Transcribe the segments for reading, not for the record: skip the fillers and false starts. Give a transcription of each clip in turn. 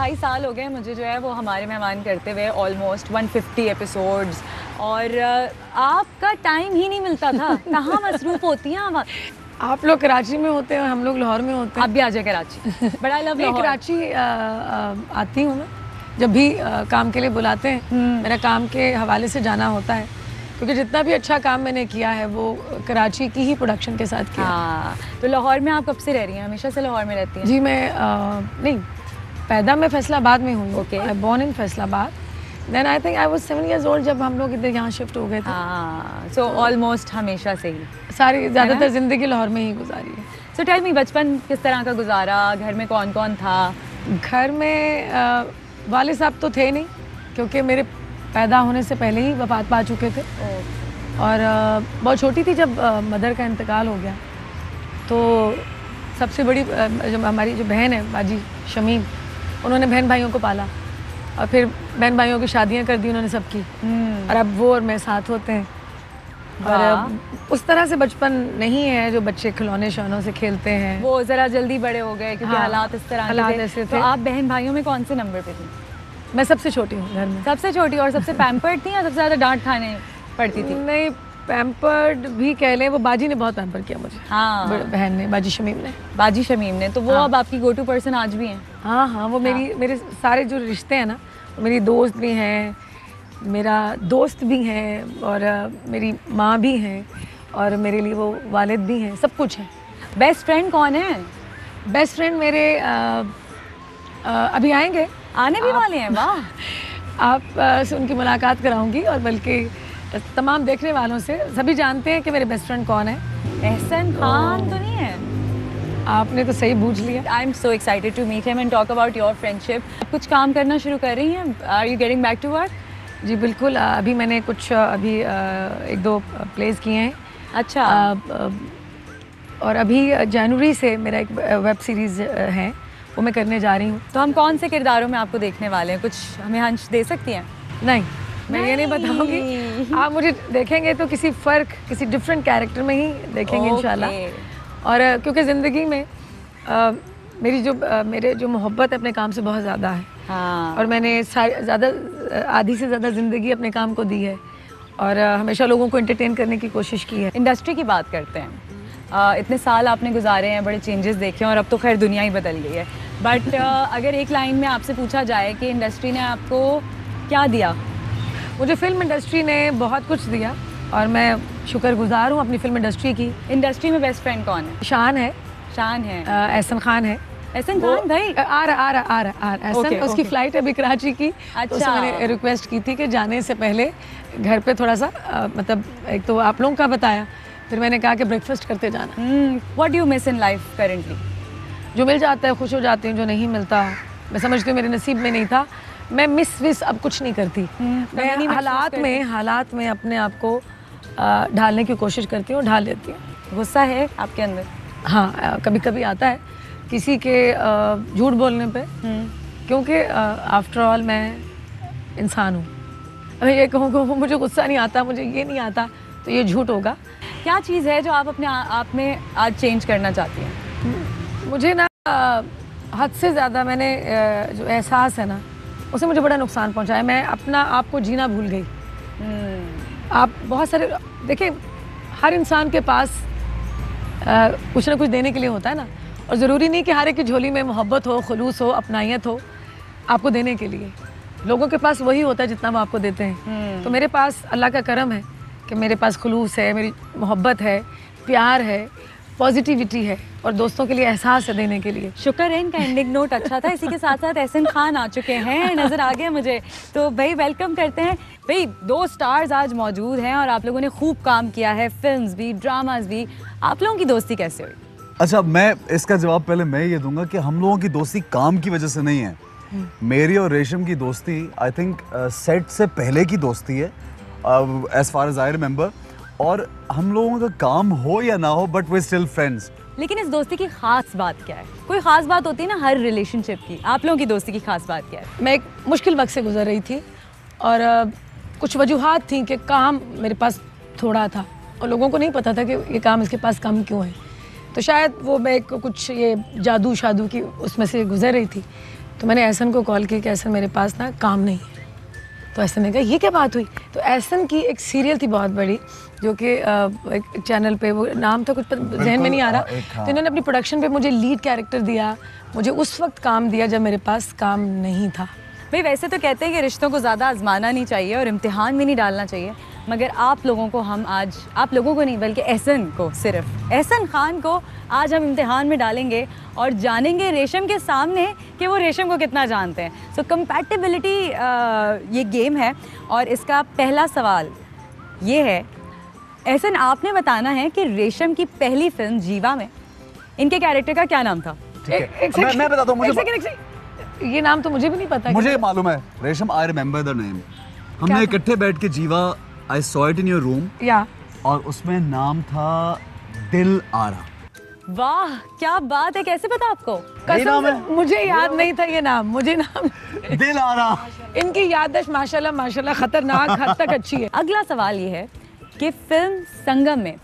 2.5 साल हो गए मुझे जो है वो हमारे मेहमान करते हुए, ऑलमोस्ट 150 एपिसोड्स, और आपका टाइम ही नहीं मिलता था। कहाँ मसरूफ होती हैं आप लोग कराची में होते हैं, हम लोग लाहौर में होते हैं। आप भी आ जाए कराची। बड़ा लव लाहौर। कराची आती हूँ मैं, जब भी काम के लिए बुलाते हैं। मेरा काम के हवाले से जाना होता है, क्योंकि जितना भी अच्छा काम मैंने किया है वो कराची की ही प्रोडक्शन के साथ किया। हाँ, तो लाहौर में आप कब से रह रही हैं? हमेशा से लाहौर में रहती हैं? जी मैं नहीं, पैदा मैं फैसलाबाद में हूँ। Okay. I born in Faisalabad. Then I think I was 7 years old जब हम लोग इधर यहाँ शिफ्ट हो गए थे। हाँ, सो ऑलमोस्ट हमेशा से ही सारी ज़्यादातर ज़िंदगी लाहौर में ही गुजारी है। सो टेल मी, बचपन किस तरह का गुजारा? घर में कौन कौन था? घर में वाले साहब तो थे नहीं, क्योंकि मेरे पैदा होने से पहले ही वफात पा चुके थे। और बहुत छोटी थी जब मदर का इंतकाल हो गया। तो सबसे बड़ी जो हमारी जो बहन है बाजी शमीम, उन्होंने बहन भाइयों को पाला, और फिर बहन भाइयों की शादियां कर दी उन्होंने सबकी। और अब वो और मैं साथ होते हैं। और उस तरह से बचपन नहीं है जो बच्चे खिलौने शौनों से खेलते हैं। वो ज़रा जल्दी बड़े हो गए क्योंकि हालात इस तरह ऐसे थे। तो आप बहन भाइयों में कौन से नंबर पे थी? मैं सबसे छोटी हूँ घर में। सबसे छोटी, और सबसे पैम्पर्ड थी या सबसे ज़्यादा डांट खाने पड़ती थी? नहीं, पैम्पर्ड भी कह लें, वो बाजी ने बहुत पैम्पर किया मुझे। हाँ, बहन ने, बाजी शमीम ने। बाजी शमीम ने, तो वो अब आपकी गो टू पर्सन आज भी हैं? हाँ हाँ, वो मेरे सारे जो रिश्ते हैं ना, मेरी दोस्त भी हैं, मेरा दोस्त भी हैं, और मेरी माँ भी हैं, और मेरे लिए वो वालिद भी हैं, सब कुछ है। बेस्ट फ्रेंड कौन है? बेस्ट फ्रेंड मेरे अभी आएंगे, आने भी वाले हैं। वाह। आप से उनकी मुलाकात कराऊंगी, और बल्कि तमाम देखने वालों से सभी जानते हैं कि मेरे बेस्ट फ्रेंड कौन है। एहसन खान तो नहीं है? आपने तो सही बूझ लिया। I am so excited to meet him and talk about your friendship. कुछ काम करना शुरू कर रही हैं? Are you getting back to work? जी बिल्कुल, अभी मैंने कुछ एक दो प्लेस किए हैं। अच्छा। और अभी जनवरी से मेरा एक वेब सीरीज़ है, वो मैं करने जा रही हूँ। तो हम कौन से किरदारों में आपको देखने वाले हैं? कुछ हमें हंच दे सकती हैं? नहीं, मैं ये नहीं बताऊंगी। आप मुझे देखेंगे तो किसी डिफरेंट कैरेक्टर में ही देखेंगे इंशाल्लाह। और क्योंकि ज़िंदगी में मेरे जो मोहब्बत अपने काम से बहुत ज़्यादा है। हाँ। और मैंने आधी से ज़्यादा ज़िंदगी अपने काम को दी है, और हमेशा लोगों को एंटरटेन करने की कोशिश की है। इंडस्ट्री की बात करते हैं, इतने साल आपने गुजारे हैं, बड़े चेंजेस देखे हैं, और अब तो खैर दुनिया ही बदल गई है। बट अगर एक लाइन में आपसे पूछा जाए कि इंडस्ट्री ने आपको क्या दिया? मुझे फिल्म इंडस्ट्री ने बहुत कुछ दिया, और मैं शुक्रगुजार हूँ अपनी फिल्म इंडस्ट्री की। इंडस्ट्री में बेस्ट फ्रेंड कौन है? शान है। एहसन खान है। एहसन खान भाई आ रहा एहसन, उसकी फ्लाइट अभी कराची की। अच्छा। तो मैंने रिक्वेस्ट की थी कि जाने से पहले घर पे थोड़ा सा मतलब एक तो आप लोगों का बताया, फिर मैंने कहा कि ब्रेकफास्ट करते जाना। What do you miss in life currently? जो मिल जाता है खुश हो जाती हूँ, जो नहीं मिलता मैं समझती हूँ मेरे नसीब में नहीं था। मैं मिस अब कुछ नहीं करती। मैं हालात में अपने आप को ढालने की कोशिश करती हूँ, ढाल लेती हूँ। गुस्सा है आपके अंदर? हाँ, कभी कभी आता है किसी के झूठ बोलने पे, क्योंकि आफ्टर ऑल मैं इंसान हूँ। अगर ये कहूँ मुझे गुस्सा नहीं आता, मुझे ये नहीं आता, तो ये झूठ होगा। क्या चीज़ है जो आप अपने आप में आज चेंज करना चाहती हैं? मुझे ना हद से ज़्यादा मैंने जो एहसास है ना, उसे मुझे बड़ा नुकसान पहुंचाया। मैं अपना आप को जीना भूल गई। आप बहुत सारे देखिए, हर इंसान के पास कुछ ना कुछ देने के लिए होता है ना, और ज़रूरी नहीं कि हर एक की झोली में मोहब्बत हो, खुलूस हो, अपनायत हो आपको देने के लिए। लोगों के पास वही होता है जितना वो आपको देते हैं। तो मेरे पास अल्लाह का करम है कि मेरे पास खुलूस है, मेरी मोहब्बत है, प्यार है, पॉजिटिविटी है, और दोस्तों के लिए एहसास है देने के लिए। शुक्र है इनका एंडिंग नोट अच्छा था। इसी के साथ साथ एहसन खान आ चुके हैं, नज़र आ गया मुझे। तो भाई वेलकम करते हैं। भाई 2 स्टार्स आज मौजूद हैं, और आप लोगों ने खूब काम किया है, फिल्म्स भी, ड्रामाज भी। आप लोगों की दोस्ती कैसे हुई? अच्छा, मैं इसका जवाब पहले मैं ये दूंगा कि हम लोगों की दोस्ती काम की वजह से नहीं है। मेरी और रेशम की दोस्ती आई थिंक सेट से पहले की दोस्ती है, as far as I remember. और हम लोगों का काम हो या ना हो, बट वी स्टिल फ्रेंड्स। लेकिन इस दोस्ती की खास बात क्या है? कोई खास बात होती है ना हर रिलेशनशिप की, आप लोगों की दोस्ती की खास बात क्या है? मैं एक मुश्किल वक्त से गुजर रही थी, और कुछ वजूहात थी कि काम मेरे पास थोड़ा था, और लोगों को नहीं पता था कि ये काम इसके पास कम क्यों है। तो शायद वो मैं कुछ ये जादू शादू की उसमें से गुजर रही थी। तो मैंने एहसन को कॉल की कि एहसन मेरे पास ना काम नहीं है। तो एहसन ने कहा ये क्या बात हुई? तो एहसन की एक सीरियल थी बहुत बड़ी जो कि एक चैनल पे, वो नाम था कुछ जहन में नहीं आ रहा, तो इन्होंने अपनी प्रोडक्शन पे मुझे लीड कैरेक्टर दिया, मुझे उस वक्त काम दिया जब मेरे पास काम नहीं था। भाई वैसे तो कहते हैं कि रिश्तों को ज़्यादा आजमाना नहीं चाहिए और इम्तिहान भी नहीं डालना चाहिए, मगर आप लोगों को हम आज, आप लोगों को नहीं बल्कि एहसन को, सिर्फ एहसन खान को आज हम इम्तिहान में डालेंगे और जानेंगे रेशम के सामने कि वो रेशम को कितना जानते हैं। सो कंपैटिबिलिटी ये गेम है और इसका पहला सवाल ये है, एहसन आपने बताना है कि रेशम की पहली फिल्म जीवा में इनके कैरेक्टर का क्या नाम था? मैं बताता हूँ, मुझे ये नाम तो मुझे भी नहीं पता। मुझे मालूम है रेशम, आई रिमेम्बर द नेम। हमने इकट्ठे बैठ के जीवा, I saw it in your room, या और उसमें नाम था दिल आरा। वाह क्या बात है, कैसे पता आपको? यही नाम है? मुझे याद नहीं था ये नाम, मुझे नाम दिल आरा। इनकी याददाश्त माशाल्लाह माशाल्लाह खतरनाक हद तक अच्छी है। अगला सवाल ये है कि फिल्म संगम में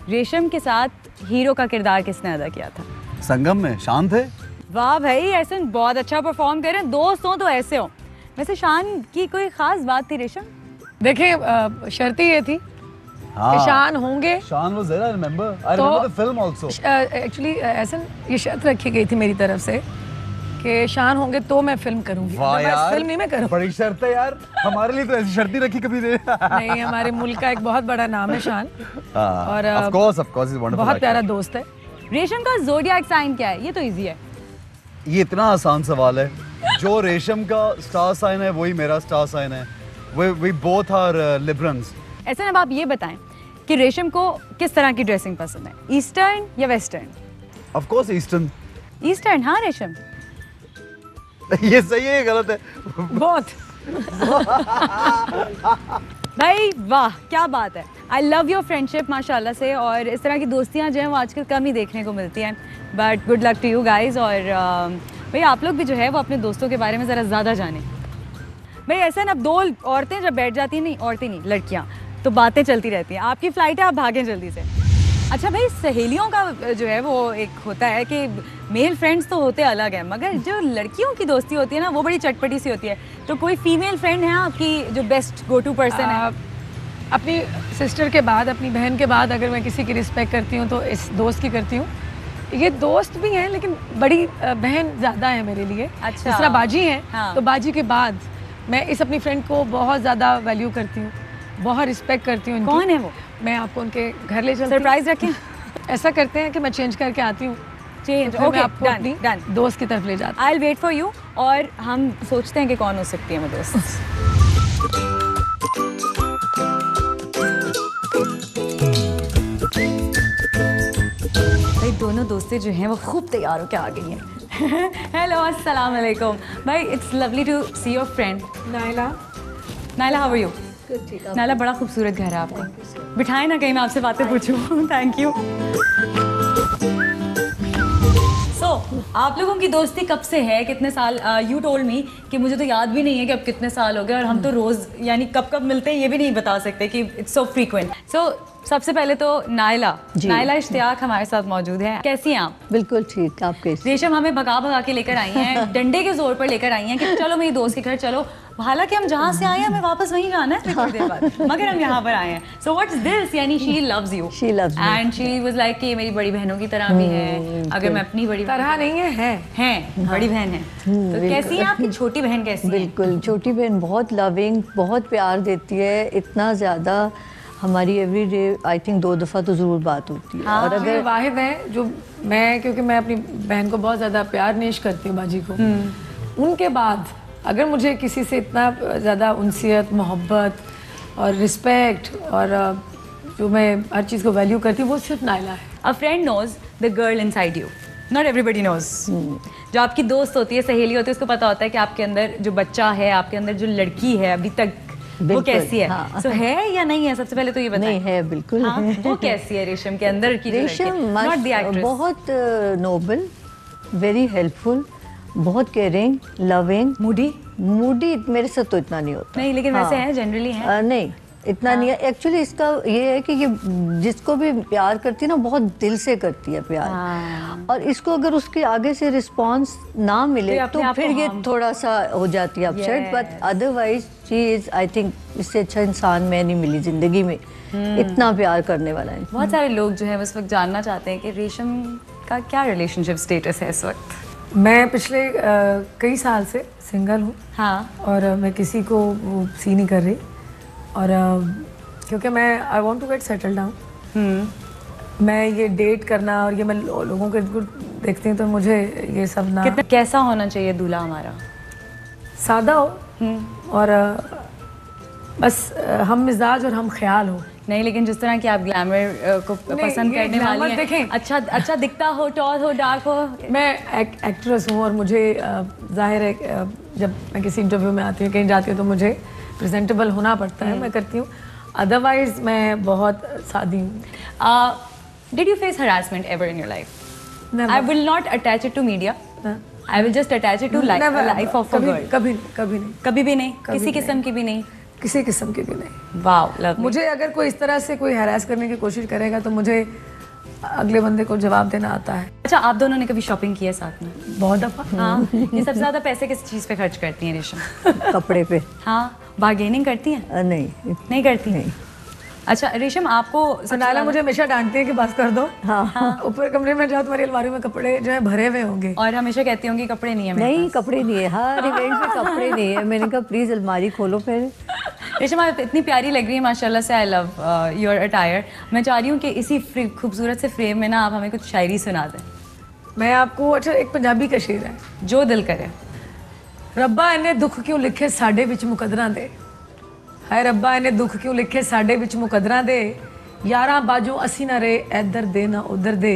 रेशम के साथ हीरो का किरदार किसने अदा किया था? संगम में शान थे। वाह भाई, ऐसे बहुत अच्छा परफॉर्म कर रहे हैं, दोस्त हो तो ऐसे हो। वैसे शान की कोई खास बात थी रेशम? देखिए शर्त ये थी कि शान होंगे। Shaan was there, I remember the film also. Actually ऐसा ये शर्त रखी गई थी मेरी तरफ से कि शान होंगे तो मैं फिल्म करूंगी, यार, फिल्म नहीं मैं करूंगी। बड़ी शर्त है यार, हमारे लिए तो ऐसी शर्त ही रखी कभी नहीं, हमारे मुल्क का एक बहुत बड़ा नाम है शान, और ऑफ कोर्स इज वंडरफुल, बहुत प्यारा दोस्त है। रेशम का ज़ोडिएक साइन क्या है? ये तो इजी है। ये इतना आसान सवाल है। जो रेशम का स्टार साइन है वही मेरा स्टार साइन है। We both are Librans. ऐसे अब आप ये बताएं कि रेशम को किस तरह की ड्रेसिंग पसंद है, ईस्टर्न या western? Of course eastern. Eastern, हाँ रेशम? ये सही है, गलत है? बहुत। भाई वाह क्या बात है, आई लव योर फ्रेंडशिप माशाल्लाह से, और इस तरह की दोस्तियाँ जो हैं वो आजकल कम ही देखने को मिलती हैं, but good luck to you guys. और भाई आप लोग भी जो है वो अपने दोस्तों के बारे में ज़रा ज़्यादा जानें। भाई ऐसा ना, अब दो औरतें जब बैठ जाती हैं, नहीं औरतें नहीं लड़कियाँ, तो बातें चलती रहती हैं। आपकी फ़्लाइट है, आप भागें जल्दी से। अच्छा भाई, सहेलियों का जो है वो एक होता है कि मेल फ्रेंड्स तो होते अलग हैं, मगर जो लड़कियों की दोस्ती होती है ना वो बड़ी चटपटी सी होती है। तो कोई फीमेल फ्रेंड है आपकी जो बेस्ट गो टू पर्सन है? अपनी सिस्टर के बाद, अपनी बहन के बाद अगर मैं किसी की रिस्पेक्ट करती हूँ तो इस दोस्त की करती हूँ। ये दोस्त भी हैं लेकिन बड़ी बहन ज़्यादा है मेरे लिए। अच्छा, जिस तरह बाजी हैं, हाँ। तो बाजी के बाद मैं इस अपनी फ्रेंड को बहुत ज़्यादा वैल्यू करती हूँ, बहुत रिस्पेक्ट करती हूँ। कौन है वो? मैं आपको उनके घर ले चलती हूँ। सरप्राइज रखें? ऐसा करते हैं कि मैं चेंज करके आती हूँ, चेंज, ओके, ओके, आपको डन अपनी डन। दोस्त की तरफ ले जाती हूँ। I will wait for you, और हम सोचते हैं कि कौन हो सकती है वो दोस्त। भाई दोनों दोस्तें जो हैं वो खूब तैयार होकर आ गई हैं। हेलो, अस्सलाम वालेकुम। भाई it's lovely to see your friend Naila. Naila, how are you? Naila, बड़ा खूबसूरत घर है आपका, बिठाए ना कहीं मैं आपसे बातें पूछूं। Thank you. आप लोगों की दोस्ती कब से है, कितने साल? यू टोल्ड मी कि मुझे तो याद भी नहीं है कि अब कितने साल हो गए, और हम तो रोज़ यानी कब कब मिलते हैं ये भी नहीं बता सकते कि इट्स सो फ्रीक्वेंट। सो सबसे पहले तो नाइला इश्तियाक हमारे साथ मौजूद है। कैसी हैं आप? बिल्कुल ठीक, आप कैसी? रेशम हमें भगा भगा के लेकर आई हैं, डंडे के जोर पर लेकर आई हैं कि चलो मेरी दोस्त के घर चलो, हालांकि हम जहाँ से आए हैं हमें वापस वहीं जाना है थोड़ी देर बाद, मगर हम यहाँ पर आए हैं। सो व्हाट्स दिस, यानी she loves you, she loves me, and she was like कि मेरी बड़ी बहनों की तरह भी है। अगर मैं अपनी बड़ी तरह नहीं है, बड़ी बहन है। तो कैसी है आपकी छोटी बहन? कैसी है? बिल्कुल, छोटी बहन बहुत लविंग, बहुत प्यार देती है, इतना ज़्यादा। हमारी एवरी डे आई थिंक 2 दफ़ा तो ज़रूर बात होती है। और अगर वाहिद है जो मैं, क्योंकि मैं अपनी बहन को बहुत ज़्यादा प्यार नेश करती हूँ, बाजी को, उनके बाद अगर मुझे किसी से इतना ज़्यादा उनसियत, मोहब्बत और रिस्पेक्ट और जो मैं हर चीज़ को वैल्यू करती हूँ, वो सिर्फ नाइला है। A friend knows the girl inside you. Not everybody knows. जो आपकी दोस्त होती है, सहेली होती है, उसको पता होता है कि आपके अंदर जो बच्चा है, आपके अंदर जो लड़की है अभी तक, वो कैसी है? हाँ। So, है या नहीं है? सबसे पहले तो ये बताएं। नहीं है, बिल्कुल हाँ, है। वो कैसी है रेशम के अंदर की? रेशम बहुत नोबल, वेरी हेल्पफुल, बहुत केयरिंग, लविंग। मूडी मेरे साथ तो इतना नहीं होता। नहीं, लेकिन वैसे है, जनरली है। नहीं, इतना नहीं है एक्चुअली। इसका ये है कि ये जिसको भी प्यार करती है ना बहुत दिल से करती है प्यार, और इसको अगर उसके आगे से रिस्पांस ना मिले तो फिर ये थोड़ा सा हो जाती है upset, but otherwise she is I think इससे अच्छा इंसान मैं नहीं मिली जिंदगी में, इतना प्यार करने वाला है। बहुत सारे लोग जो है इस वक्त जानना चाहते हैं कि रेशम का क्या रिलेशनशिप स्टेटस है इस वक्त। मैं पिछले कई साल से सिंगल हूँ। हाँ। और मैं किसी को सी नहीं कर रही, और क्योंकि मैं I want to get settle down. मैं ये डेट करना और ये मैं लोगों के देखती हूँ तो मुझे ये सब ना। कैसा होना चाहिए दूल्हा हमारा? सादा हो और बस हम मिजाज और हम ख्याल हो। नहीं, लेकिन जिस तरह की आप ग्लैमर को पसंद करने वाली हैं, देखें अच्छा दिखता हो, टॉल हो, डार्क हो। मैं एक्ट्रेस हूँ और मुझे जाहिर है जब मैं किसी इंटरव्यू में आती हूँ, कहीं जाती हूँ तो मुझे प्रेजेंटेबल होना पड़ता है, मैं करती हूँ। अदरवाइज मैं बहुत सादी हूँ। Did you face harassment ever in your life? I will not attach it to media, I will just attach it to life of a girl. कभी भी नहीं, किसी किस्म की भी नहीं, किसी किस्म की भी नहीं। वाओ, मुझे अगर कोई इस तरह से कोई हरास करने की कोशिश करेगा तो मुझे अगले बंदे को जवाब देना आता है। अच्छा, आप दोनों ने कभी शॉपिंग की है साथ में? बहुत दफा। हाँ। ये सबसे ज्यादा पैसे किस चीज पे खर्च करती हैं रेशम? कपड़े पे। हाँ। बार्गेनिंग करती हैं? नहीं करती। नहीं। अच्छा रेशम, आपको नायला मुझे हमेशा डांटती है कि बस कर दो। हाँ। ऊपर कमरे में जाओ, तुम्हारी अलमारी में कपड़े जो है भरे हुए होंगे, और हमेशा कहती होंगी कपड़े नहीं है मेरे नहीं कपड़े नहीं है, हर इवेंट पे कपड़े नहीं है। मैंने कहा प्लीज अलमारी खोलो फिर। रेशम, आप इतनी प्यारी लग रही है माशाल्लाह से। I love your attire. मैं चाह रही हूँ कि इसी खूबसूरत से फ्रेम में ना आप हमें कुछ शायरी सुना दें। मैं आपको अच्छा एक पंजाबी का शेर है, जो दिल करे। रब्बा इन्हें दुख क्यों लिखे साडे विच मुकदरां दे, हाय रब्बा इन्हें दुख क्यों लिखे साडे विच मुकदरां दे, यारां बाजों असी ना रे इधर दे ना उधर दे,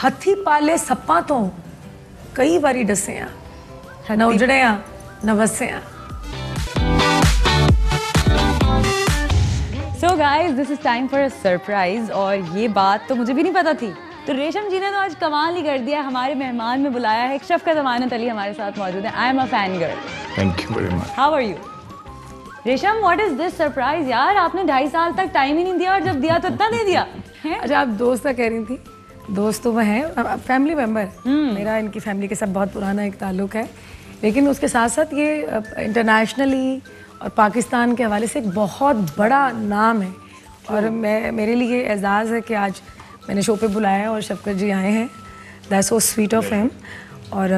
हथी पाले सप्पां तो कई बारी डसे आ, न उजड़े आ न वसे आ। So guys, this is time for a surprise, और ये बात तो मुझे भी नहीं पता थी, तो रेशम जी ने तो आज कमाल ही कर दिया। हमारे मेहमान में बुलाया है शफकत अमानत अली, हमारे साथ मौजूद है। I am a fan girl. Thank you very much. How are you? Resham, what is this surprise यार? आपने 2.5 साल तक टाइम ही नहीं दिया, और जब दिया तो इतना दे दिया है? अच्छा, आप दोस्त का कह रही थी, दोस्त तो वह हैं, फैमिली मेम्बर। मेरा इनकी फैमिली के साथ बहुत पुराना एक ताल्लुक है, लेकिन उसके साथ साथ ये इंटरनेशनली और पाकिस्तान के हवाले से एक बहुत बड़ा नाम है, और मेरे लिए एजाज़ है कि आज मैंने शो पे बुलाया है और शफकत जी आए हैं। That's so sweet of him. और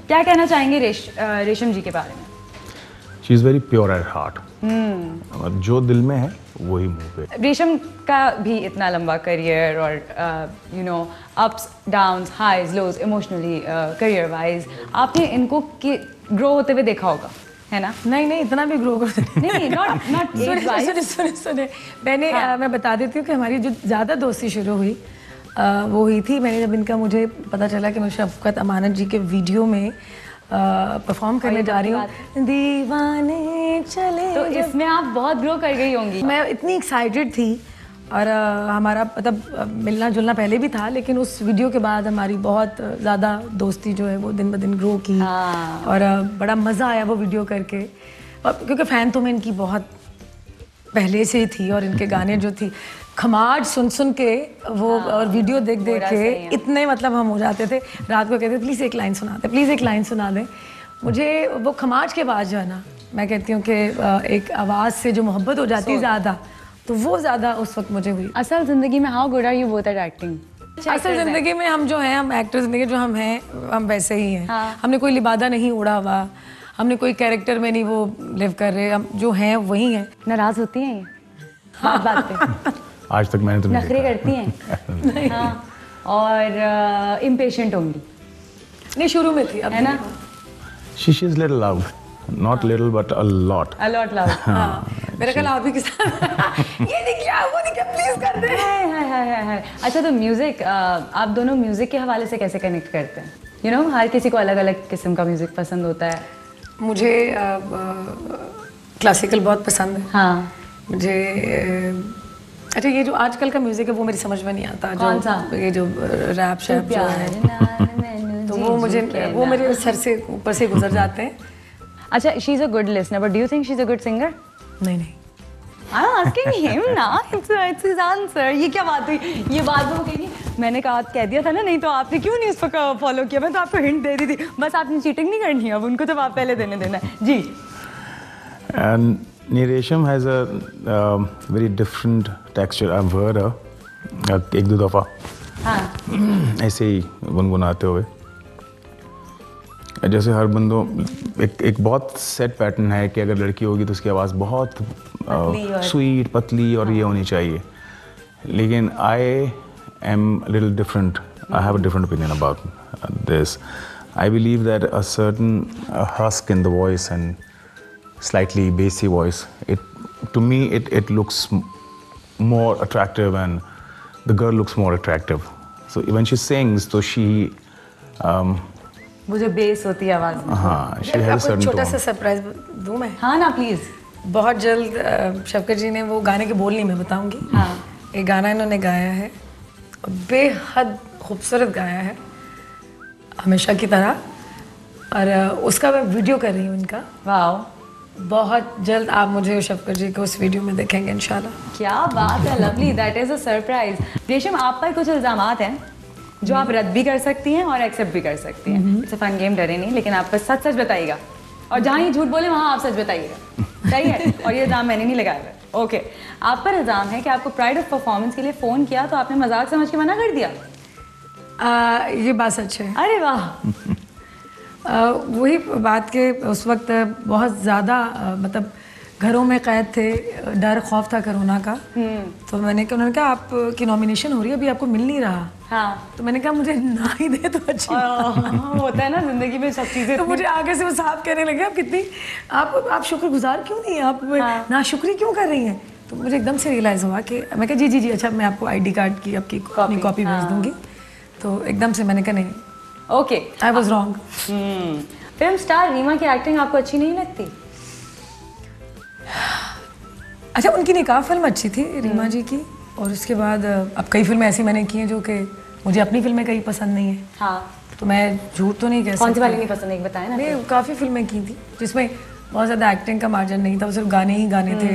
क्या कहना चाहेंगे रेशम जी के बारे में? She is very pure at heart, और जो दिल में है वही मुंह पे। रेशम का भी इतना लंबा करियर, और you know ups downs, highs lows, emotionally, career wise, आपने इनको ग्रो होते हुए देखा होगा, है ना? नहीं इतना भी ग्रो कर नहीं, नॉट सुने मैंने मैं बता देती हूँ कि हमारी जो ज़्यादा दोस्ती शुरू हुई वो हुई थी मैंने जब इनका मुझे पता चला कि मैं शफकत अमानत जी के वीडियो में परफॉर्म करने जा रही हूँ, दीवाने चले। तो इसमें आप बहुत ग्रो कर गई होंगी। मैं इतनी एक्साइटेड थी, और हमारा मतलब मिलना जुलना पहले भी था, लेकिन उस वीडियो के बाद हमारी बहुत ज़्यादा दोस्ती जो है वो दिन ब दिन ग्रो की। और बड़ा मज़ा आया वो वीडियो करके, क्योंकि फ़ैन तो मैं इनकी बहुत पहले से ही थी, और इनके गाने जो थी खमाज सुन के वो और वीडियो देख के इतने मतलब हम हो जाते थे, रात को कहते प्लीज़ एक लाइन सुना दे, प्लीज़ एक लाइन सुना दे। मुझे वो खमाज के बाद जो है ना, मैं कहती हूँ कि एक आवाज़ से जो मोहब्बत हो जाती है ज़्यादा, तो वो ज़्यादा उस वक्त मुझे हुई। असल ज़िंदगी में how good are you both at acting? असल ज़िंदगी में हम जो हैं, हम एक्टर ज़िंदगी जो हम हैं, हम वैसे ही हैं। हमने कोई लिबादा नहीं उड़ा हुआ, हमने कोई कैरेक्टर में नहीं वो लिव कर रहे, हम जो हैं वही हैं। नाराज़ होती हैं ये बात पे? आज तक मैंने तो नखरे करती हैं। हाँ, और इम्पेशेंट होंगी? नहीं, शुरू में थी, अब है ना? She is little loud, not little but a lot loud. हाँ, मेरे ख्याल आप भी किस ये दिखा वो दिखा, प्लीज कर दे। हाय। अच्छा, तो म्यूजिक, आप दोनों म्यूजिक के हवाले से कैसे कनेक्ट करते हैं? यू नो, हर किसी को अलग अलग किस्म का म्यूजिक पसंद होता है। मुझे क्लासिकल बहुत पसंद है। हाँ। मुझे अच्छा, ये जो आजकल का म्यूजिक है वो मेरी समझ में नहीं आता। कौन सा? ये जो रैप शैप जो है, तो वो मुझे वो मेरे सर से ऊपर से गुजर जाते हैं। अच्छा, she is a good listener, but do you think she is a good singer? नहीं I'm asking him ना, it's his answer. ये क्या बात हुई? ये बात वो कहेगी मैंने कह दिया था ना, नहीं तो आपने क्यों नहीं उसको फॉलो किया? मैं तो आपको हिंट दे दी थी, बस आपने चीटिंग नहीं करनी है, अब उनको तो आप पहले देना है जी। And Resham has a very different texture. I've heard her एक दो दफ़ा ऐसे ही गुनगुनाते हुए, जैसे हर बंदों एक बहुत सेट पैटर्न है कि अगर लड़की होगी तो उसकी आवाज़ बहुत स्वीट पतली और ये होनी चाहिए, लेकिन I am little different. I have a different opinion about this. I believe that a certain husk in the voice and slightly bassy voice, to me it looks more attractive and the girl looks more attractive. So when she sings, so she वो जो base होती है आवाज में, हाँ, she has a certain छोटा tone. सा surprise दूं मैं? हाँ ना प्लीज. बहुत जल्द शफकत जी ने वो गाने के बोल नहीं मैं बताऊंगी. हाँ. एक गाना इन्होंने गाया है, बेहद खूबसूरत गाया है हमेशा की तरह, और उसका मैं वीडियो कर रही हूँ इनका. वाओ, बहुत जल्द आप मुझे शफकत जी को उस वीडियो में देखेंगे इंशाल्लाह. क्या बात है, lovely, that is a surprise. रेशम, आप पर कुछ इल्जामात हैं जो आप रद्द भी कर सकती हैं और एक्सेप्ट भी कर सकती हैं. इट्स अ फन गेम, डरे नहीं, लेकिन आप बस सच सच बताइएगा, और जहाँ ये झूठ बोले वहाँ आप सच बताइएगा, सही है? और ये इल्जाम मैंने नहीं लगाया हुआ. ओके, आप पर इल्जाम है कि आपको प्राइड ऑफ परफॉर्मेंस के लिए फ़ोन किया तो आपने मजाक समझ के मना कर दिया. ये बात सच है. अरे वाह. वही बात के उस वक्त बहुत ज़्यादा मतलब घरों में कैद थे, डर खौफ था कोरोना का. तो उन्होंने कहा आपकी नॉमिनेशन हो रही है, अभी आपको मिल नहीं रहा. हाँ. तो मैंने कहा मुझे ना ही दे तो अच्छी. होता है ना जिंदगी में सब चीज़ें. तो मुझे आगे से वो साफ कहने लगे आप कितनी आप शुक्रगुजार क्यों नहीं है, आप नाशुक्री क्यों कर रही हैं. तो मुझे एकदम से रियलाइज़ हुआ कि मैं कहा जी अच्छा मैं आपको ID कार्ड की आपकी कॉपी भेज दूँगी. तो एकदम से मैंने कहा नहीं, okay, I was wrong. Film star Reema की एक्टिंग आपको अच्छी नहीं लगती? अच्छा, उनकी निकाह फिल्म अच्छी थी रीमा जी की, और उसके बाद अब कई फिल्में ऐसी मैंने की हैं जो कि मुझे अपनी फिल्में कहीं पसंद नहीं है. हाँ. तो मैं झूठ तो नहीं कह सकती. कौन सी वाली नहीं पसंद, एक बताएं ना. नहीं, काफ़ी फिल्में की थी जिसमें बहुत ज़्यादा एक्टिंग का मार्जिन नहीं था, वो सिर्फ गाने ही गाने थे.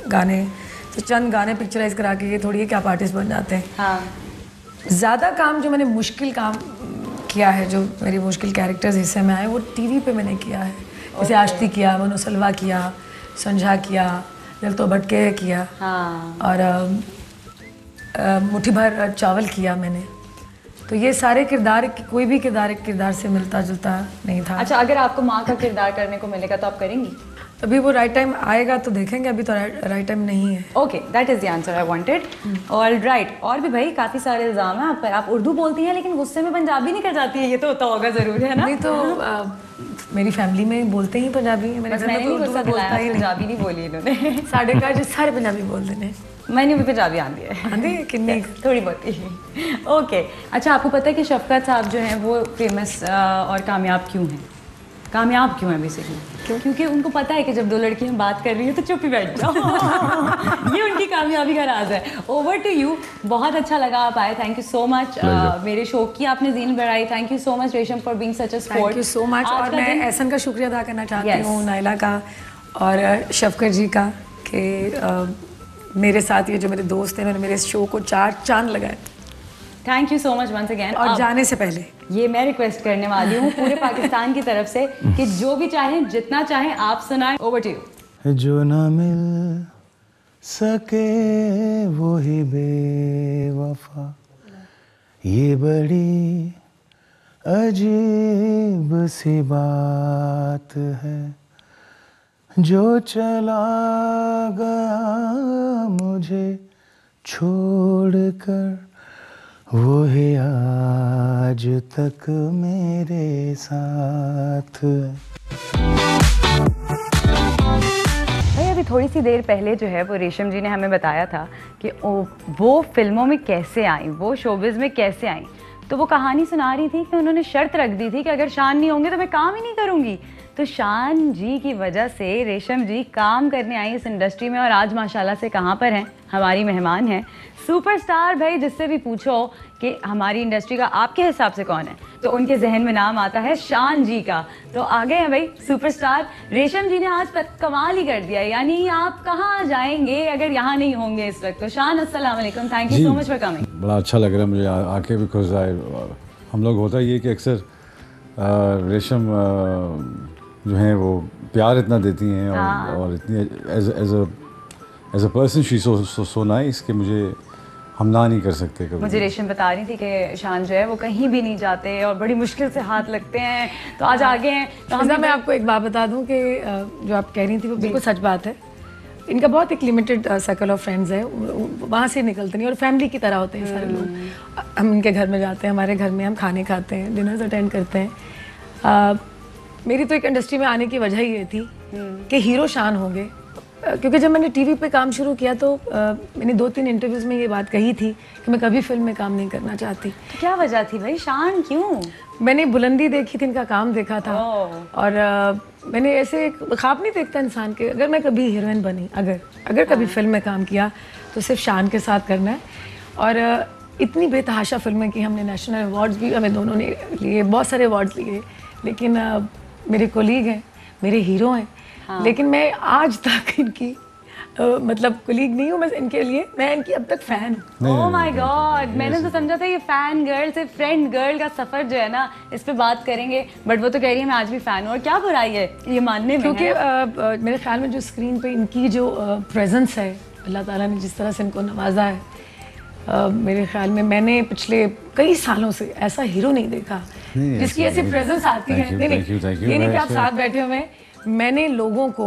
गाने तो चंद गाने पिक्चराइज करा के ये थोड़ी है कि आप आर्टिस्ट बन जाते हैं. हाँ. ज़्यादा काम जो मैंने मुश्किल काम किया है, जो मेरी मुश्किल कैरेक्टर्स हिस्से में आए, वो टीवी पे मैंने किया है. जैसे आश्ती किया, मनु सलवा किया, संझा किया, दिल तो भटके किया. हाँ. और मुट्ठी भर चावल किया मैंने. तो ये सारे किरदार, कोई भी किरदार से मिलता जुलता नहीं था. अच्छा, अगर आपको माँ का किरदार करने को मिलेगा तो आप करेंगी? अभी वो राइट टाइम आएगा तो देखेंगे, अभी तो राइट टाइम नहीं है. Okay, that is the answer I wanted. All right. और भी भाई काफ़ी सारे इल्ज़ाम हैं आप पर. आप उर्दू बोलती हैं लेकिन गुस्से में पंजाबी निकल जाती है, ये तो होता होगा ज़रूर, है ना? नहीं तो मेरी फैमिली में बोलते ही पंजाबी है. मैंने नहीं गुस्सा दिलाया, पंजाबी नहीं बोली इन्होंने. साढ़े का जो सारे पंजाबी बोलते हैं. मैंने भी पंजाबी आती है. आती है कितनी? थोड़ी बहुत ही. ओके. अच्छा, आपको पता है कि शफकत साहब जो हैं वो फेमस और कामयाब क्यों हैं? कामयाब क्यों है बेसिकली? क्योंकि उनको पता है कि जब दो लड़कियां बात कर रही हैं तो चुप ही बैठ जाओ. ये उनकी कामयाबी का राज है. Over to you. बहुत अच्छा लगा आप आए. Thank you so much. मेरे शो की आपने जीन बढ़ाई. Thank you so much Resham for being such a sport. Thank you so much. और मैं एहसन का शुक्रिया अदा करना चाहती हूँ, नाइला का और शफकत जी का, कि मेरे साथ ये जो मेरे दोस्त हैं उन्होंने मेरे शो को 4 चांद लगाए. Thank you so much once again. और जाने से पहले ये मैं रिक्वेस्ट करने वाली हूँ पूरे पाकिस्तान की तरफ से कि जो भी चाहें, जितना चाहें आप सुनाएं. Over to you. जो ना मिल सके वो ही बेवफा, ये बड़ी अजीब सी बात है. जो चला गया मुझे छोड़कर, वो है आज तक मेरे साथ. भाई अभी थोड़ी सी देर पहले जो है वो रेशम जी ने हमें बताया था कि वो फिल्मों में कैसे आई, वो शोबिज़ में कैसे आई. तो वो कहानी सुना रही थी कि उन्होंने शर्त रख दी थी कि अगर शान नहीं होंगे तो मैं काम ही नहीं करूँगी. तो शान जी की वजह से रेशम जी काम करने आई इस इंडस्ट्री में, और आज माशाल्लाह से कहाँ पर हैं, हमारी मेहमान हैं. सुपरस्टार भाई जिससे भी पूछो कि हमारी इंडस्ट्री का आपके हिसाब से कौन है, तो उनके जहन में नाम आता है शान जी का। तो आ गए हैं भाई सुपरस्टार रेशम जी ने आज तक कमाल ही कर दिया, यानी आप कहाँ जाएंगे अगर यहाँ नहीं होंगे इस वक्त। तो शान अस्सलाम वालेकुम, thank you so much for coming. बड़ा अच्छा लग रहा है मुझे आके, बिकॉज हम लोग होता ये कि अक्सर रेशम जो हैं वो प्यार इतना देती हैं और इतनी as a person she so nice कि मुझे हम ना नहीं कर सकते कभी। मुझे रेशम बता रही थी कि शान जो है वो कहीं भी नहीं जाते और बड़ी मुश्किल से हाथ लगते हैं, तो आज आगे हैं। तो मैं आपको एक बात बता दूं कि जो आप कह रही थी वो बिल्कुल सच बात है। इनका बहुत एक लिमिटेड सर्कल ऑफ फ्रेंड्स है, वहाँ से निकलते नहीं और फैमिली की तरह होते हैं सारे लोग। हम इनके घर में जाते हैं, हमारे घर में हम खाने खाते हैं, डिनर्स अटेंड करते हैं। मेरी तो एक इंडस्ट्री में आने की वजह ये थी कि हीरो शान होंगे, क्योंकि जब मैंने टीवी पे काम शुरू किया तो मैंने 2-3 इंटरव्यूज़ में ये बात कही थी कि मैं कभी फिल्म में काम नहीं करना चाहती। क्या वजह थी भाई, शान क्यों? मैंने बुलंदी देखी थी, इनका काम देखा था और मैंने ऐसे ख्वाब नहीं देखता इंसान के, अगर मैं कभी हीरोइन बनी, अगर कभी फिल्म में काम किया तो सिर्फ शान के साथ करना है। और इतनी बेतहाशा फिल्में की हमने, नेशनल अवार्ड्स भी हमें दोनों ने लिए, बहुत सारे अवार्ड्स लिए, लेकिन मेरे कोलीग हैं, मेरे हीरो हैं। लेकिन मैं आज तक इनकी मतलब कोलीग नहीं हूँ, मैं इनके लिए, मैं इनकी अब तक फैन हूँ। ओह माय गॉड, मैंने तो समझा था ये फैन गर्ल से फ्रेंड गर्ल का सफर जो है ना, इस पे बात करेंगे, बट वो तो कह रही है मैं आज भी फैन हूँ। और क्या बुराई है ये मानने में? क्योंकि मेरे ख्याल में जो स्क्रीन पे इनकी जो प्रेजेंस है, अल्लाह ताला ने जिस तरह से इनको नवाजा है, मेरे ख्याल में मैंने पिछले कई सालों से ऐसा हीरो नहीं देखा जिसकी ऐसी प्रेजेंस आती है। ये नहीं कि आप साथ बैठे हुए हैं, मैंने लोगों को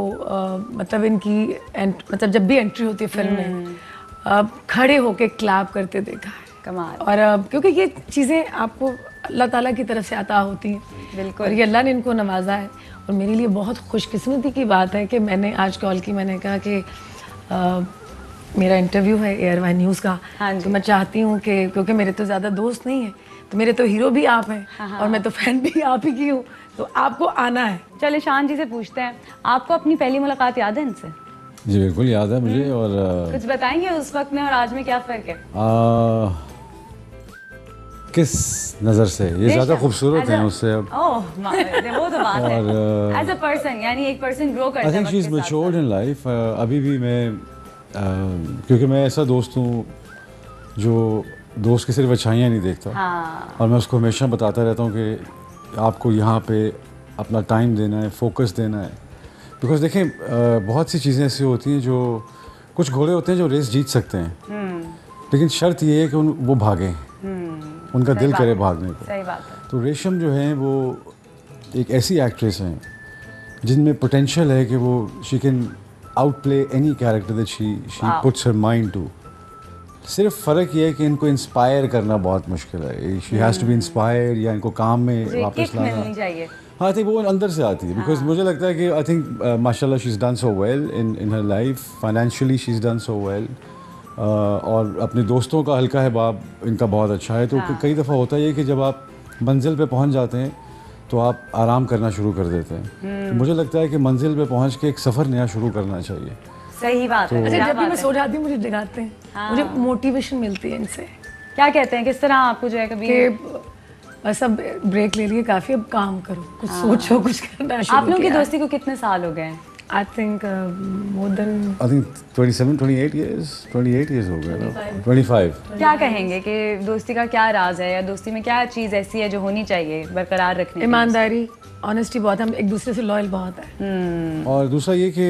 मतलब इनकी मतलब जब भी एंट्री होती है फिल्म में खड़े होके क्लैप करते देखा है। कमाल। और क्योंकि ये चीज़ें आपको अल्लाह ताला की तरफ से अता होती हैं, बिल्कुल, और ये अल्लाह ने इनको नवाजा है। और मेरे लिए बहुत खुशकिस्मती की बात है कि मैंने आज कॉल की, मैंने कहा कि मेरा इंटरव्यू है एयरवाई न्यूज़ का, तो मैं चाहती हूँ कि क्योंकि मेरे तो ज़्यादा दोस्त नहीं हैं, तो मेरे तो हीरो भी आप हैं और मैं तो फैन भी आप ही की हूँ, तो आपको आना है। चले शान जी से पूछते हैं, आपको अपनी पहली मुलाकात याद है इनसे? जी बिल्कुल याद है मुझे। और कुछ बताएंगे उस वक्त में और आज में क्या फ़र्क है? किस नज़र से ये ज़्यादा खूबसूरत हैं उससे अब? ओह वो तो बात है, एज अ पर्सन, यानी एक पर्सन ग्रो करता है। I think she is matured in life. अभी भी मैं क्योंकि मैं ऐसा दोस्त हूँ जो दोस्त की सिर्फ अच्छाइयाँ नहीं देखता, और मैं उसको हमेशा बताता रहता हूँ कि आपको यहाँ पे अपना टाइम देना है, फोकस देना है। बिकॉज देखें बहुत सी चीज़ें ऐसी होती हैं जो, कुछ घोड़े होते हैं जो रेस जीत सकते हैं, लेकिन शर्त ये है कि वो भागें, उनका दिल करे भागने को। सही बात है। तो रेशम जो है वो एक ऐसी एक्ट्रेस हैं जिनमें पोटेंशियल है कि वो she can out play any character that she puts her mind to. सिर्फ फ़र्क ये है कि इनको इंस्पायर करना बहुत मुश्किल है। She has to be inspired, या इनको काम में वापस लाना चाहिए। हाँ, आई थिंक वो अंदर से आती है। बिकॉज मुझे लगता है कि आई थिंक माशाल्लाह she is done so well in her life, financially she is done so well, और अपने दोस्तों का हल्का है बाब इनका बहुत अच्छा है। तो कई दफ़ा होता है कि जब आप मंजिल पे पहुंच जाते हैं तो आप आराम करना शुरू कर देते हैं। तो मुझे लगता है कि मंजिल पे पहुंच के एक सफ़र नया शुरू करना चाहिए। सही बात है। अच्छा, जब भी मैं सो जाती हूँ मुझे जगाते हैं, मुझे मोटिवेशन मिलती है इनसे। क्या कहते हैं, किस तरह आपको जो है कभी बस अब ब्रेक ले लिए काफ़ी, अब काम करो, कुछ सोचो, कुछ करना शुरू। आप लोगों की दोस्ती को कितने साल हो गए हैं? I think more than 28 years हो गए ना, 25। क्या कहेंगे कि दोस्ती का क्या राज है, या दोस्ती में क्या चीज़ ऐसी है जो होनी चाहिए बरकरार रखने? ईमानदारी, ऑनेस्टी बहुत, हम एक दूसरे से लॉयल बहुत है। और दूसरा ये कि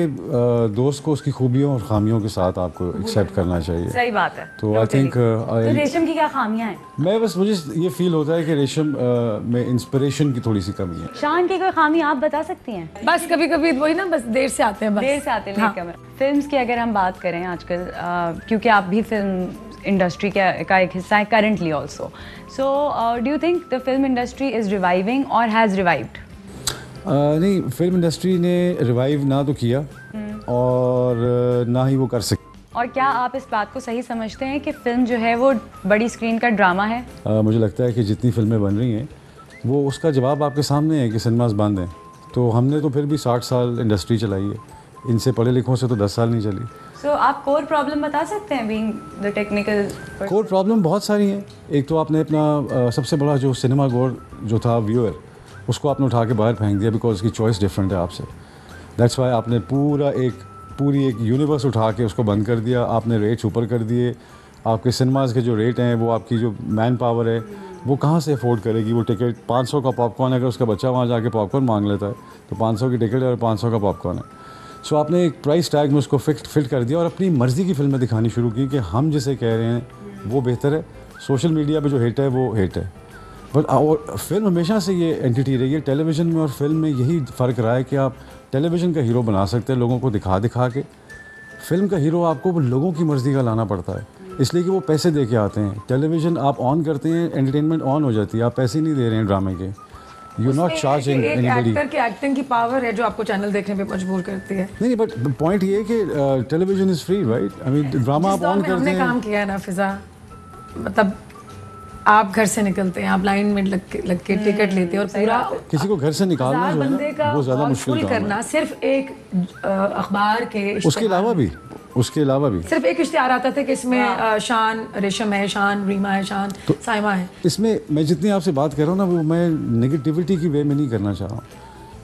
दोस्त को उसकी खूबियों और खामियों के साथ आपको एक्सेप्ट करना चाहिए। सही बात है। तो आई थिंक रेशम की क्या खामियां हैं? मुझे ये फील होता है कि रेशम में इंस्पिरेशन की थोड़ी सी कमी है। शान की कोई खामी आप बता सकती हैं? बस कभी कभी वही ना, बस देर से आते हैं, देर से आते हैं। फिल्म्स की अगर हम बात करें आजकल, क्योंकि आप भी फिल्म इंडस्ट्री का एक हिस्सा है currently also, so do you think the film industry is reviving और हैज़ रिवाइव्ड? नहीं, फिल्म इंडस्ट्री ने रिवाइव ना तो किया और ना ही वो कर सकती। और क्या आप इस बात को सही समझते हैं कि फिल्म जो है वो बड़ी स्क्रीन का ड्रामा है? मुझे लगता है कि जितनी फिल्में बन रही हैं वो उसका जवाब आपके सामने है कि सिनेमास बंद हैं। तो हमने तो फिर भी 60 साल इंडस्ट्री चलाई है, इनसे पढ़े लिखों से तो 10 साल नहीं चली। So, आप कोर प्रॉब्लम बता सकते हैं being the technical? Core problem बहुत सारी हैं। एक तो आपने अपना सबसे बड़ा जो सिनेमा गोर जो था व्यूअर, उसको आपने उठा के बाहर फेंक दिया बिकॉज उसकी चॉइस डिफरेंट है आपसे। दैट्स वाई आपने पूरी एक यूनिवर्स उठा के उसको बंद कर दिया। आपने रेट्स ऊपर कर दिए। आपके सिनेमाज़ के जो रेट हैं, वो आपकी जो मैन पावर है वो कहाँ से अफोर्ड करेगी वो टिकट। 500 का पॉपकॉर्न, अगर उसका बच्चा वहाँ जाके पॉपकॉर्न मांग लेता है तो 500 की टिकट है और 500 का पॉपकॉर्न है। सो आपने एक प्राइस टैग में उसको फिट कर दिया और अपनी मर्ज़ी की फिल्में दिखानी शुरू की कि हम जिसे कह रहे हैं वो बेहतर है। सोशल मीडिया पे जो हिट है वो हिट है, बट और फिल्म हमेशा से ये एंटिटी रही है। टेलीविज़न में और फिल्म में यही फ़र्क रहा है कि आप टेलीविज़न का हीरो बना सकते हैं लोगों को दिखा के। फिल्म का हीरो आपको लोगों की मर्ज़ी का लाना पड़ता है, इसलिए कि वो पैसे दे के आते हैं। टेलीविज़न आप ऑन करते हैं, एंटरटेनमेंट ऑन हो जाती है, आप पैसे नहीं दे रहे हैं ड्रामे के। You not charging anybody. Actor की एक्टिंग की पावर है जो आपको चैनल देखने पे मजबूर करती है। नहीं, बट पॉइंट ये है कि television is free, right? I mean drama आप ऑन करते हैं। हमने काम किया है ना फिजा, मतलब आप घर से निकलते हैं, आप लाइन में लग के टिकट लेते हैं और पूरा किसी को घर से निकालना जो है ना वो ज़्यादा मुश्किल काम करना है। सिर्फ एक अखबार के उसके अलावा भी सिर्फ एक इश्तिहार आता था कि इसमें शान रेशम है, शान रीमा है, शान साइमा है। इसमें मैं जितनी आपसे बात कर रहा हूँ ना, वो मैं नेगेटिविटी की वे में नहीं करना चाह रहा हूँ।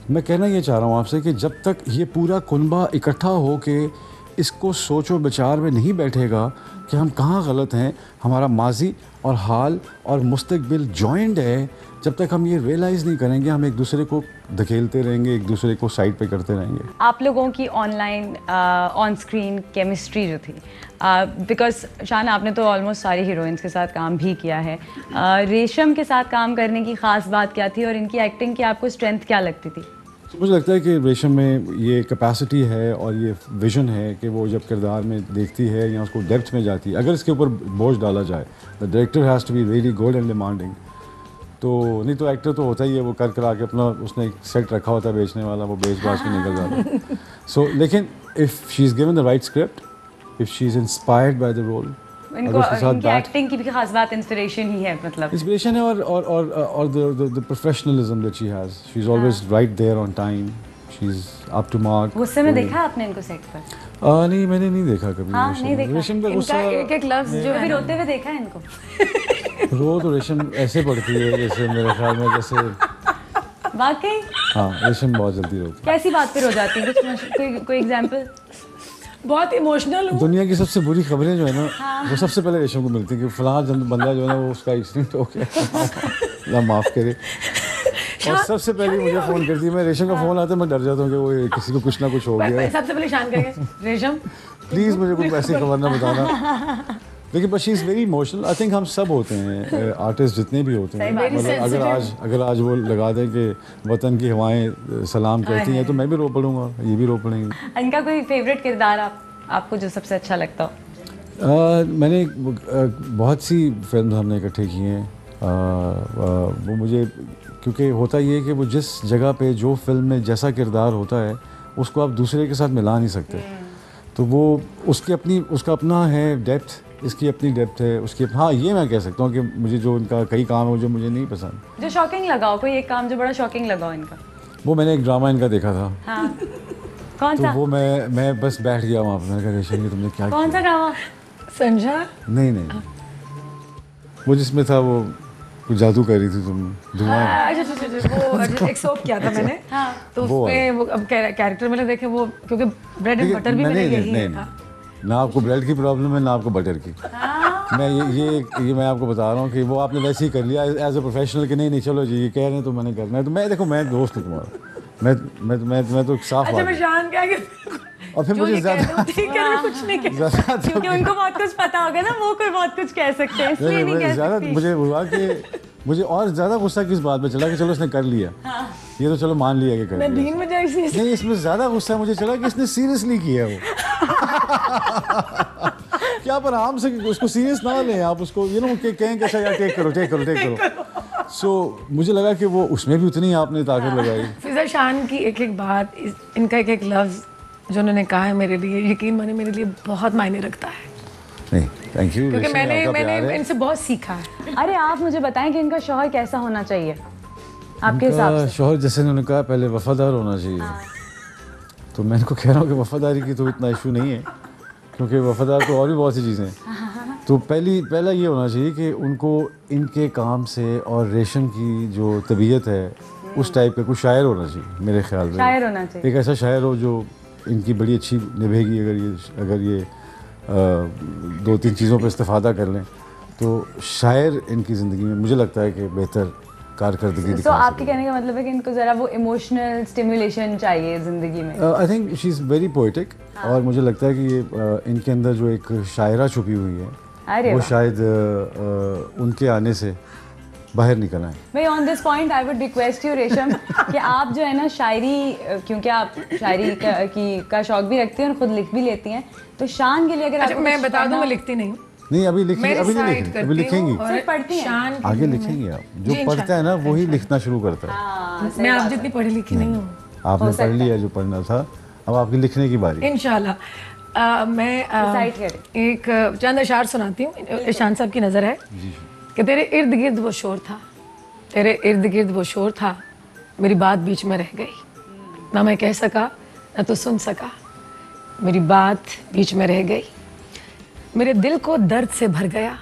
मैं कहना ये चाह रहा हूँ आपसे कि जब तक ये पूरा कुनबा इकट्ठा हो के इसको सोचो विचार में नहीं बैठेगा कि हम कहाँ गलत हैं, हमारा माजी और हाल और मुस्तकबिल जॉइंट है, जब तक हम ये रियलाइज़ नहीं करेंगे हम एक दूसरे को धकेलते रहेंगे, एक दूसरे को साइड पे करते रहेंगे। आप लोगों की ऑनलाइन ऑन स्क्रीन केमिस्ट्री जो थी, बिकॉज शान आपने तो ऑलमोस्ट सारी हीरोइंस के साथ काम भी किया है, रेशम के साथ काम करने की ख़ास बात क्या थी और इनकी एक्टिंग की आपको स्ट्रेंथ क्या लगती थी? मुझे लगता है कि रेशम में ये कैपेसिटी है और ये विजन है कि वो जब किरदार में देखती है या उसको डेप्थ में जाती है, अगर इसके ऊपर बोझ डाला जाए, the director has to be very good and demanding. तो नहीं तो एक्टर तो होता ही है, वो कर करा के अपना उसने एक सेट रखा होता है बेचने वाला, वो बेच बाच के निकल जाता है। सो लेकिन if she is given the right script, if she is inspired by the role, इनकी एक्टिंग की भी खास बात इंस्पिरेशन ही है, मतलब इंस्पिरेशन है और the professionalism that she has, she is always right there on time, she is up to mark. गुस्से में देखा आपने इनको सेट पर? नहीं, मैंने नहीं देखा कभी। हाँ, नहीं देखा। रेशम का गुस्सा एक लफ्ज़ जो कभी रोते हुए देखा है इनको? रो तो रेशम ऐसे पड़ती है जैसे मेरे ख्याल में जैसे वाकई। हाँ, रेशम बहुत जल्दी रोती है। कैसी बात पे रो जाती है? कोई एग्जांपल? बहुत इमोशनल हूँ। दुनिया की सबसे बुरी खबरें जो है ना वो सबसे पहले रेशम को मिलती है कि फलां बंदा जो है ना वो उसका एक्सीडेंट हो गया, अल्लाह माफ़ करे। और सबसे पहले मुझे फ़ोन करती है, मैं रेशम का फ़ोन आता है मैं डर जाता हूँ कि वो किसी को कुछ ना कुछ हो गया। सबसे पहले शान करेंगे रेशम प्लीज़ मुझे कोई ऐसी खबर ना बताना। लेकिन but she is very emotional. I think हम सब होते हैं, आर्टिस्ट जितने भी होते हैं, मतलब अगर आज वो लगा दें कि वतन की हवाएं सलाम कहती हैं तो मैं भी रो पड़ूंगा, ये भी रो पड़ेंगे। इनका कोई फेवरेट किरदार आपको जो सबसे अच्छा लगता हो? मैंने बहुत सी फिल्म हमने इकट्ठे की हैं। वो मुझे क्योंकि होता ये है कि वो जिस जगह पे जो फिल्म में जैसा किरदार होता है उसको आप दूसरे के साथ मिला नहीं सकते, तो वो उसका अपना है डेप्थ, इसकी अपनी डेप्थ है उसकी। हाँ, ये मैं कह सकता हूँ कि मुझे जो इनका कई काम है जो मुझे नहीं पसंद। जो शॉकिंग लगा हो, कोई एक काम जो बड़ा शॉकिंग लगा हो इनका? वो मैंने एक ड्रामा इनका देखा था। हाँ। कौन सा? तो वो मैं बस बैठ गया वहाँ पर, मैंने कहा रेशम ये तुमने क्या कौन सा ड्रामा? संजा? नहीं, वो जिसमें था वो कुछ जादू कर रही थी तुम, धुआं। वो एक सोप किया था मैंने, तो उसमें वो अब कैरेक्टर मैंने देखे वो, क्योंकि ब्रेड एंड बटर भी मैंने यही था। ना आपको ब्रेड की प्रॉब्लम है ना आपको बटर की। मैं ये मैं आपको बता रहा हूँ कि वो आपने वैसे ही कर लिया एज ए प्रोफेशनल कि नहीं चलो जी ये कह रहे हैं तो मैंने करना है। तो मैं देखो, मैं दोस्त हूँ तुम्हारा, मैं तो साफ बात है। और फिर मुझे ज़्यादा कुछ नहीं क्योंकि उनको बहुत कुछ पता होगा ना, वो कोई बहुत कुछ कह सकते हैं, इसलिए नहीं कह सकती। मुझे हुआ कि मुझे और ज़्यादा गुस्सा किस बात पे चला कि चलो इसने कर लिया, ये तो चलो मान लिया कि कर लिया। नहीं, इसमें ज़्यादा गुस्सा मुझे चला कि इसने सीरियसली किया वो। क्या पर आराम से उसको सीरियस ना लें आप, उसको कहें कि अच्छा यार टेक करो। सो मुझे लगा कि वो उसमें भी उतनी आपने ताकत लगाई। फिजा शान की एक बात, इनका एक लफ्ज़ जो उन्होंने कहा है मेरे लिए, यकीन माने मेरे लिए बहुत मायने रखता है। नहीं, थैंक यू, क्योंकि मैंने इनसे बहुत सीखा है। अरे आप मुझे बताएं कि इनका शौहर कैसा होना चाहिए आपके हिसाब से? शौहर जैसे उन्होंने कहा पहले वफादार होना चाहिए। तो मैं इनको कह रहा हूँ कि वफादारी की तो इतना इशू नहीं है, क्योंकि वफादार तो और भी बहुत सी चीज़ें हैं। तो पहला ये होना चाहिए कि उनको इनके काम से और रेशम की जो तबीयत है उस टाइप का कुछ शायर होना चाहिए मेरे ख्याल में। शायर होना चाहिए, एक ऐसा शायर हो जो इनकी बड़ी अच्छी निभेगी। अगर ये 2-3 चीज़ों पर इस्तेफादा कर लें तो शायर इनकी ज़िंदगी में मुझे लगता है कि बेहतर कारकर्दगी दिखा। तो आपके कहने का मतलब है कि इनको ज़रा वो इमोशनल स्टिमुलेशन चाहिए ज़िंदगी में। I think she is very poetic और मुझे लगता है कि ये इनके अंदर जो एक शायरा छुपी हुई है वो शायद उनके आने से बाहर निकल आए। भाई on this point I would request you रेशम कि आप जो है ना शायरी, क्योंकि आप शायरी का शौक भी रखती हैं और खुद लिख भी लेती हैं, तो शान के लिए अगर आप मैं बता दूं मैं लिखती नहीं हूँ। नहीं अभी लिखेंगे, अभी लिखेंगी, सिर्फ पढ़ती हैं, आगे लिखेंगे। आप जो पढ़ता है ना वही लिखना शुरू करता है। मैं आप जितनी पढ़ी लिखी नहीं हूँ। आपने पढ़ लिया जो पढ़ना था, अब आपकी लिखने की बारी। इंशाल्लाह मैं एक चंद अशार सुनाती हूँ। ईशान साहब की नज़र है कि तेरे इर्द गिर्द वो शोर था, तेरे इर्द गिर्द वो शोर था, मेरी बात बीच में रह गई, ना मैं कह सका ना तो सुन सका, मेरी बात बीच में रह गई, मेरे दिल को दर्द से भर गया,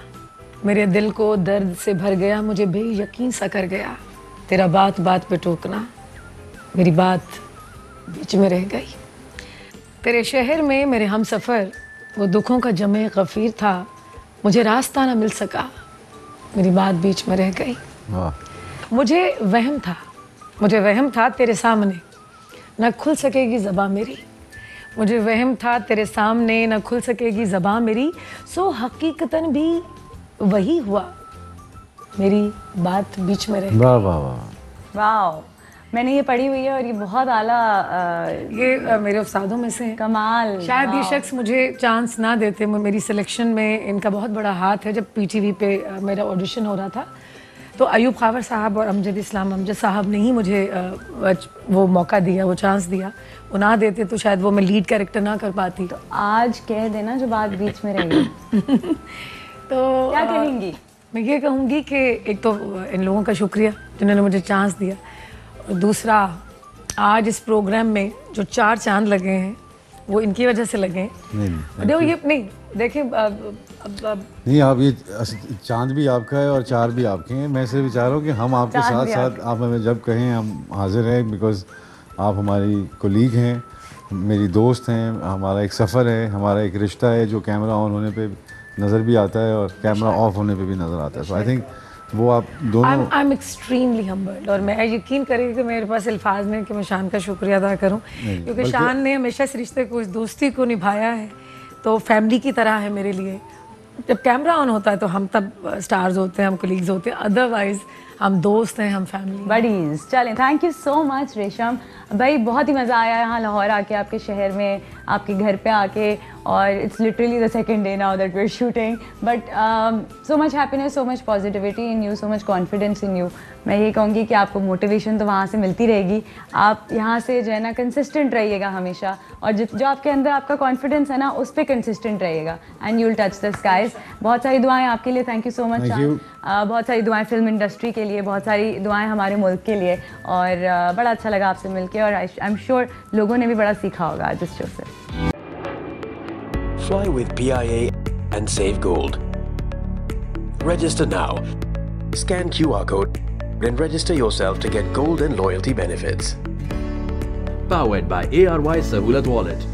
मेरे दिल को दर्द से भर गया, मुझे बेयकीन सा कर गया, तेरा बात बात पे टोकना, मेरी बात बीच में रह गई, तेरे शहर में मेरे हम सफ़र वो दुखों का जमे गफ़ीर था, मुझे रास्ता ना मिल सका, मेरी बात बीच में रह गई। मुझे वहम था तेरे सामने न खुल सकेगी ज़बां मेरी, मुझे वहम था तेरे सामने न खुल सकेगी ज़बां मेरी, सो हकीकतन भी वही हुआ, मेरी बात बीच में रह गई। वाह वाह वाह वाह, मैंने ये पढ़ी हुई है और ये बहुत आला, ये मेरे उस्तादों में से कमाल। शायद ये शख्स मुझे चांस ना देते, मेरी सिलेक्शन में इनका बहुत बड़ा हाथ है। जब PTV पे मेरा ऑडिशन हो रहा था तो अयूब खावर साहब और अमजद साहब ने ही मुझे वो मौका दिया, वो चांस दिया। वो ना देते तो शायद वो मैं लीड कैरेक्टर ना कर पाती। तो आज कह देना जो बात बीच में रह गई। तो क्या कहेंगी? मैं ये कहूँगी कि एक तो इन लोगों का शुक्रिया जिन्होंने मुझे चांस दिया, दूसरा आज इस प्रोग्राम में जो 4 चांद लगे हैं वो इनकी वजह से लगे हैं। नहीं देखिए नहीं, आप ये चांद भी आपका है और 4 भी आपके हैं। मैं सिर्फ चाह रहा हूँ कि हम आपके साथ साथ आप हमें जब कहें हम हाजिर हैं, बिकॉज आप हमारी कोलीग हैं, मेरी दोस्त हैं, हमारा एक सफ़र है, हमारा एक रिश्ता है जो कैमरा ऑन होने पे नज़र भी आता है और कैमरा ऑफ होने पे भी नज़र आता है। सो आई थिंक वो आप दोनों। आई एम एक्सट्रीमली हम्बल्ड और मैं यकीन करें कि मेरे पास अल्फाज नहीं कि मैं शान का शुक्रिया अदा करूं, क्योंकि शान ने हमेशा इस रिश्ते को, इस दोस्ती को निभाया है, तो फैमिली की तरह है मेरे लिए। जब कैमरा ऑन होता है तो हम तब स्टार्स होते हैं, हम कलीग्स होते हैं, अदरवाइज हम दोस्त हैं, हम फैमिली बडीज। चलें, थैंक यू सो मच रेशम भाई, बहुत ही मज़ा आया यहाँ लाहौर आके, आपके शहर में, आपके घर पे आके, और it's literally the second day now that we are shooting, but so much happiness, so much positivity in you, so much confidence in you. मैं ये कहूँगी कि आपको मोटिवेशन तो वहाँ से मिलती रहेगी, आप यहाँ से जो है ना कंसिस्टेंट रहिएगा हमेशा, और जो आपके अंदर आपका कॉन्फिडेंस है ना उस पर कंसिस्टेंट रहिएगा, and you will touch the skies. बहुत सारी दुआएं आपके लिए, थैंक यू सो मच। बहुत सारी दुआएं फिल्म इंडस्ट्री के लिए, बहुत सारी दुआएं हमारे मुल्क के लिए, और बड़ा अच्छा लगा आपसे मिलके, और आई एम श्योर लोगों ने भी बड़ा सीखा होगा आज इस शो से। Fly with PIA and save gold. Register now. Scan QR code and register yourself to get gold and loyalty benefits. Powered by ARY Sahulat Wallet.